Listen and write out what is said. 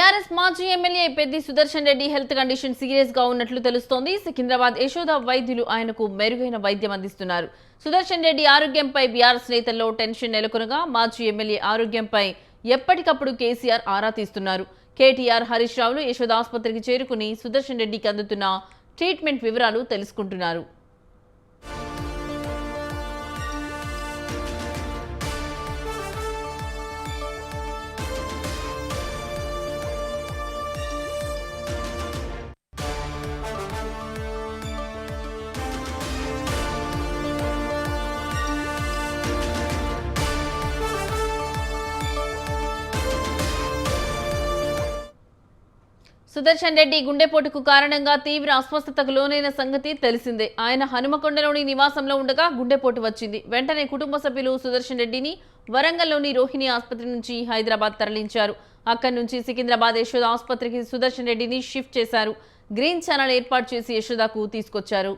BRS మాజీ MLA Peddi Sudarshan Reddy health condition serious గా ఉన్నట్లు తెలుస్తోంది. సికింద్రాబాద్ యశోద వైద్యులు ఆయనకు మెరుగైన వైద్యం అందిస్తున్నారు. సుదర్శన్ రెడ్డి ఆరోగ్యంపై బీఆర్ఎస్ నేతల్లో టెన్షన్ నెలకొనగా మాజీ ఎమ్మెల్యే ఆరోగ్యంపై ఎప్పటికప్పుడు కేసీఆర్ ఆరా తీస్తున్నారు. కేటీఆర్, హరీష్ రావులు యశోద ఆసుపత్రికి చేరుకుని సుదర్శన్ రెడ్డికి అందుతున్న ట్రీట్మెంట్ వివరాలు తెలుసుకుంటున్నారు. సుదర్శన్ రెడ్డి గుండెపోటుకు కారణంగా తీవ్ర అస్వస్థతకు లోనైన సంగతి తెలిసిందే. ఆయన హనుమకొండలోని నివాసంలో ఉండగా గుండెపోటు వచ్చింది. వెంటనే కుటుంబ సభ్యులు సుదర్శన్ రెడ్డిని వరంగల్లోని రోహిణి ఆసుపత్రి నుంచి హైదరాబాద్ తరలించారు. అక్కడి నుంచి సికింద్రాబాద్ యశోద ఆసుపత్రికి సుదర్శన్ రెడ్డిని షిఫ్ట్ చేశారు. గ్రీన్ ఛానల్ ఏర్పాటు చేసి యశోదకు తీసుకొచ్చారు.